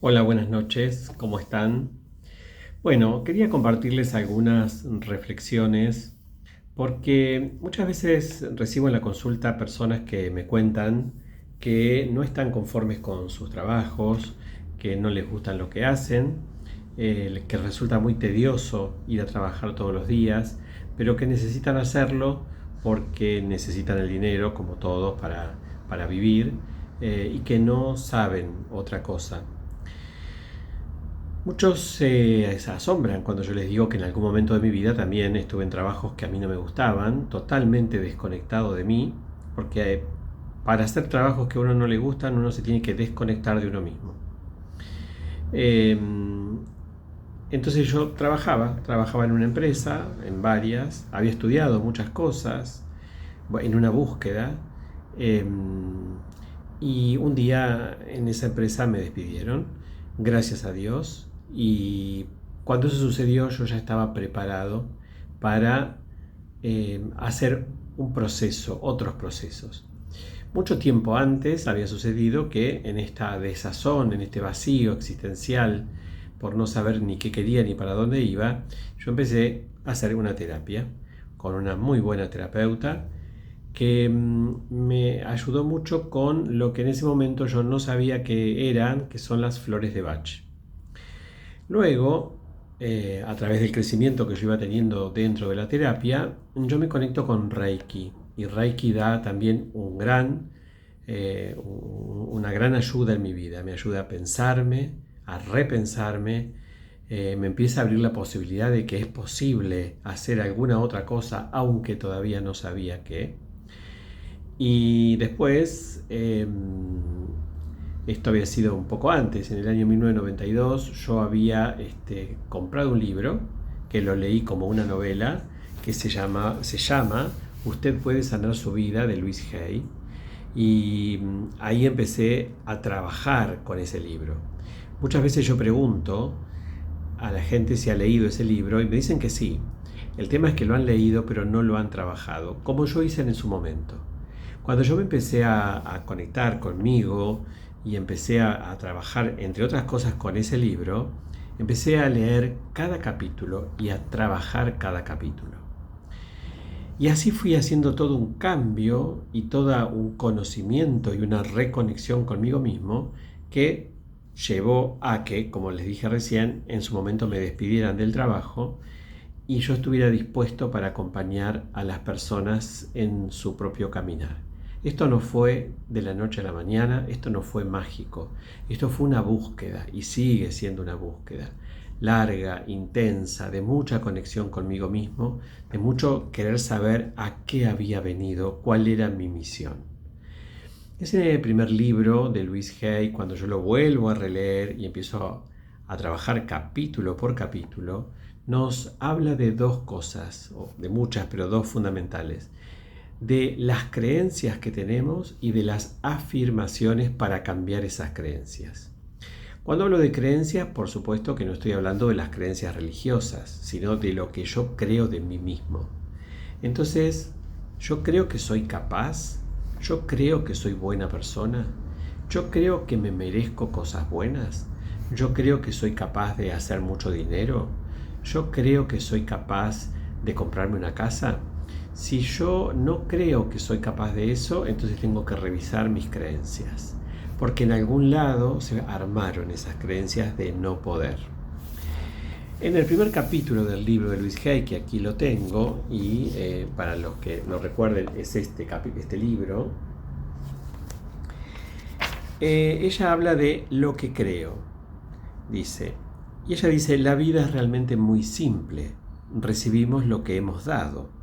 Hola, buenas noches, ¿cómo están? Bueno, quería compartirles algunas reflexiones porque muchas veces recibo en la consulta personas que me cuentan que no están conformes con sus trabajos, que no les gusta lo que hacen, que resulta muy tedioso ir a trabajar todos los días, pero que necesitan hacerlo porque necesitan el dinero, como todos, para vivir, y que no saben otra cosa. Muchos se asombran cuando yo les digo que en algún momento de mi vida también estuve en trabajos que a mí no me gustaban, totalmente desconectado de mí, porque para hacer trabajos que a uno no le gustan, uno se tiene que desconectar de uno mismo. Eh, entonces yo trabajaba en una empresa, en varias, había estudiado muchas cosas, en una búsqueda, eh, y un día en esa empresa me despidieron, gracias a Dios, y cuando eso sucedió yo ya estaba preparado para hacer un proceso, otros procesos. Mucho tiempo antes había sucedido que en esta desazón, en este vacío existencial, por no saber ni qué quería ni para dónde iba, yo empecé a hacer una terapia con una muy buena terapeuta que me ayudó mucho con lo que en ese momento yo no sabía que eran, que son las flores de Bach. Luego, a través del crecimiento que yo iba teniendo dentro de la terapia, yo me conecto con Reiki. Y Reiki da también una gran ayuda en mi vida. Me ayuda a pensarme, a repensarme. Me empieza a abrir la posibilidad de que es posible hacer alguna otra cosa, aunque todavía no sabía qué. Y después, esto había sido un poco antes, en el año 1992, yo había comprado un libro que lo leí como una novela que se llama Usted puede sanar su vida, de Louise Hay. Y ahí empecé a trabajar con ese libro. Muchas veces yo pregunto a la gente si ha leído ese libro y me dicen que sí. El tema es que lo han leído pero no lo han trabajado, como yo hice en su momento. Cuando yo me empecé a conectar conmigo y empecé a trabajar, entre otras cosas, con ese libro, empecé a leer cada capítulo y a trabajar cada capítulo. Y así fui haciendo todo un cambio y todo un conocimiento y una reconexión conmigo mismo que llevó a que, como les dije recién, en su momento me despidieran del trabajo y yo estuviera dispuesto para acompañar a las personas en su propio caminar. Esto no fue de la noche a la mañana, esto no fue mágico, esto fue una búsqueda y sigue siendo una búsqueda larga, intensa, de mucha conexión conmigo mismo, de mucho querer saber a qué había venido, cuál era mi misión. Ese primer libro de Louise Hay, cuando yo lo vuelvo a releer y empiezo a trabajar capítulo por capítulo, nos habla de dos cosas, o de muchas, pero dos fundamentales: de las creencias que tenemos y de las afirmaciones para cambiar esas creencias. Cuando hablo de creencias, por supuesto que no estoy hablando de las creencias religiosas, sino de lo que yo creo de mí mismo. Entonces, yo creo que soy capaz, yo creo que soy buena persona, yo creo que me merezco cosas buenas, yo creo que soy capaz de hacer mucho dinero, yo creo que soy capaz de comprarme una casa. Si yo no creo que soy capaz de eso, entonces tengo que revisar mis creencias, porque en algún lado se armaron esas creencias de no poder. En el primer capítulo del libro de Louise Hay, que aquí lo tengo, y para los que no recuerden, es este libro, ella habla de lo que creo. Ella dice, la vida es realmente muy simple. Recibimos lo que hemos dado.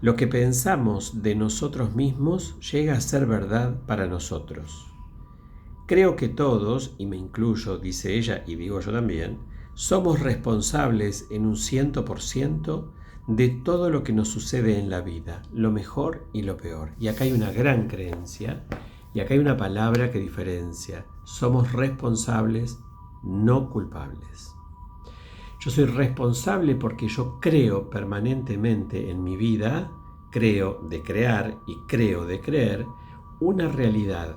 Lo que pensamos de nosotros mismos llega a ser verdad para nosotros. Creo que todos, y me incluyo, dice ella, y digo yo también, somos responsables en un 100% de todo lo que nos sucede en la vida, lo mejor y lo peor. Y acá hay una gran creencia, y acá hay una palabra que diferencia. Somos responsables, no culpables. Yo soy responsable porque yo creo permanentemente en mi vida, creo de crear y creo de creer una realidad.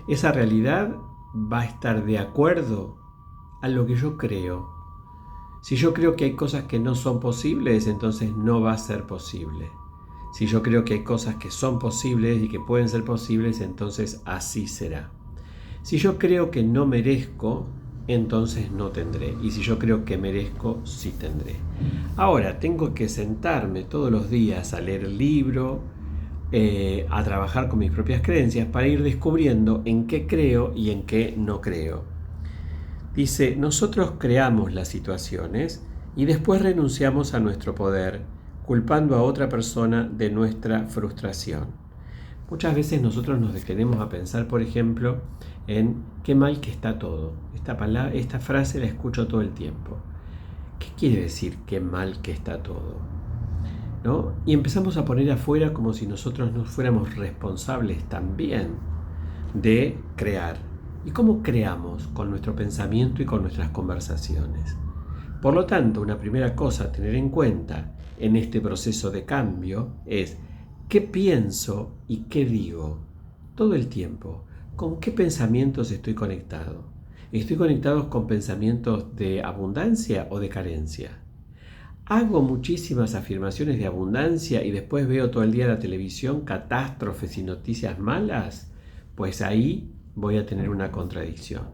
Esa realidad va a estar de acuerdo a lo que yo creo. Si yo creo que hay cosas que no son posibles, entonces no va a ser posible. Si yo creo que hay cosas que son posibles y que pueden ser posibles, entonces así será. Si yo creo que no merezco, entonces no tendré. Y si yo creo que merezco, sí tendré. Ahora, tengo que sentarme todos los días a leer el libro, a trabajar con mis propias creencias para ir descubriendo en qué creo y en qué no creo. Dice, nosotros creamos las situaciones y después renunciamos a nuestro poder, culpando a otra persona de nuestra frustración. Muchas veces nosotros nos detenemos a pensar, por ejemplo, en qué mal que está todo. Esta frase la escucho todo el tiempo. ¿Qué quiere decir qué mal que está todo? ¿No? Y empezamos a poner afuera como si nosotros no fuéramos responsables también de crear. ¿Y cómo creamos? Con nuestro pensamiento y con nuestras conversaciones. Por lo tanto, una primera cosa a tener en cuenta en este proceso de cambio es qué pienso y qué digo todo el tiempo. ¿Con qué pensamientos estoy conectado? ¿Estoy conectado con pensamientos de abundancia o de carencia? Hago muchísimas afirmaciones de abundancia y después veo todo el día la televisión catástrofes y noticias malas, pues ahí voy a tener una contradicción.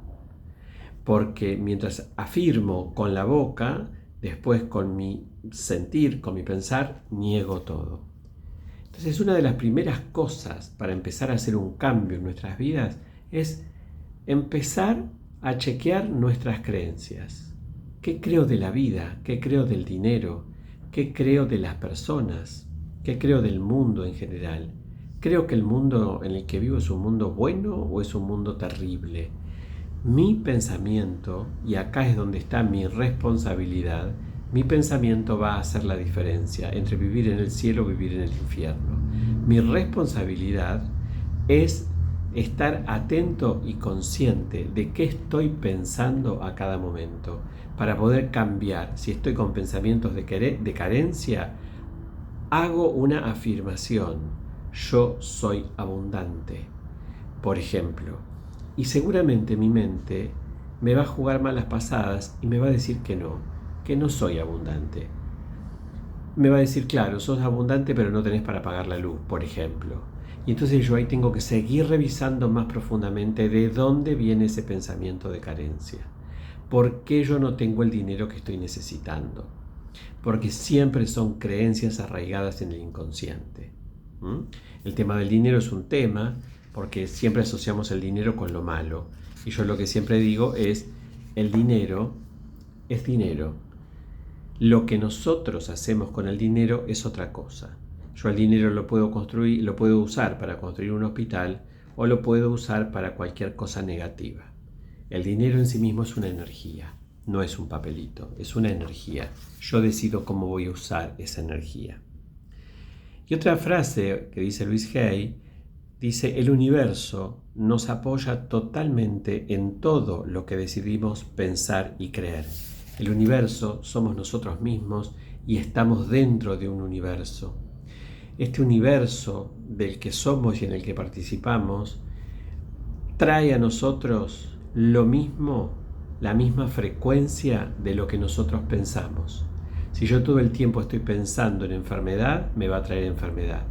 Porque mientras afirmo con la boca, después con mi sentir, con mi pensar, niego todo. Entonces, una de las primeras cosas para empezar a hacer un cambio en nuestras vidas es empezar a chequear nuestras creencias. ¿Qué creo de la vida? ¿Qué creo del dinero? ¿Qué creo de las personas? ¿Qué creo del mundo en general? ¿Creo que el mundo en el que vivo es un mundo bueno o es un mundo terrible? Mi pensamiento, y acá es donde está mi responsabilidad, mi pensamiento va a hacer la diferencia entre vivir en el cielo o vivir en el infierno. Mi responsabilidad es estar atento y consciente de qué estoy pensando a cada momento para poder cambiar. Si estoy con pensamientos de carencia, hago una afirmación: yo soy abundante, por ejemplo, y seguramente mi mente me va a jugar malas pasadas y me va a decir que no soy abundante. Me va a decir, claro, sos abundante pero no tenés para pagar la luz, por ejemplo. Y entonces yo ahí tengo que seguir revisando más profundamente de dónde viene ese pensamiento de carencia. ¿Por qué yo no tengo el dinero que estoy necesitando? Porque siempre son creencias arraigadas en el inconsciente. El tema del dinero es un tema porque siempre asociamos el dinero con lo malo. Y yo lo que siempre digo es, el dinero es dinero. Lo que nosotros hacemos con el dinero es otra cosa. Yo el dinero lo puedo usar para construir un hospital o lo puedo usar para cualquier cosa negativa. El dinero en sí mismo es una energía, no es un papelito, es una energía. Yo decido cómo voy a usar esa energía. Y otra frase que dice Louise Hay, dice, el universo nos apoya totalmente en todo lo que decidimos pensar y creer. El universo somos nosotros mismos y estamos dentro de un universo. Este universo del que somos y en el que participamos trae a nosotros lo mismo, la misma frecuencia de lo que nosotros pensamos. Si yo todo el tiempo estoy pensando en enfermedad, me va a traer enfermedad.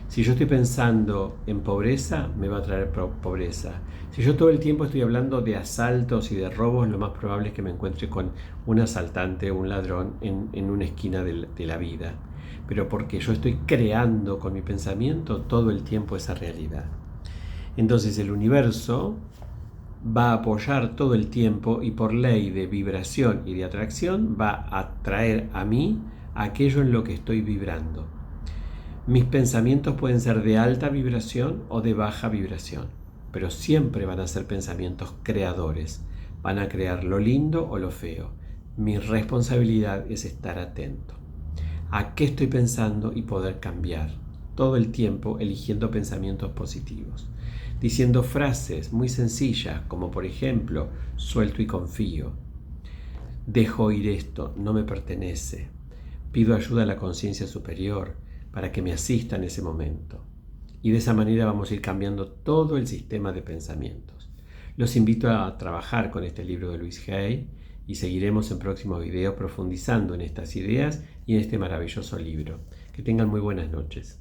Si yo estoy pensando en pobreza, me va a traer pobreza. Si yo todo el tiempo estoy hablando de asaltos y de robos, lo más probable es que me encuentre con un asaltante o un ladrón en una esquina de la vida. Pero porque yo estoy creando con mi pensamiento todo el tiempo esa realidad. Entonces el universo va a apoyar todo el tiempo y por ley de vibración y de atracción va a traer a mí aquello en lo que estoy vibrando. Mis pensamientos pueden ser de alta vibración o de baja vibración, pero siempre van a ser pensamientos creadores. Van a crear lo lindo o lo feo. Mi responsabilidad es estar atento a qué estoy pensando y poder cambiar todo el tiempo eligiendo pensamientos positivos, diciendo frases muy sencillas como por ejemplo, suelto y confío, dejo ir esto, no me pertenece, pido ayuda a la conciencia superior para que me asista en ese momento. Y de esa manera vamos a ir cambiando todo el sistema de pensamientos. Los invito a trabajar con este libro de Louise Hay y seguiremos en próximos videos profundizando en estas ideas y en este maravilloso libro. Que tengan muy buenas noches.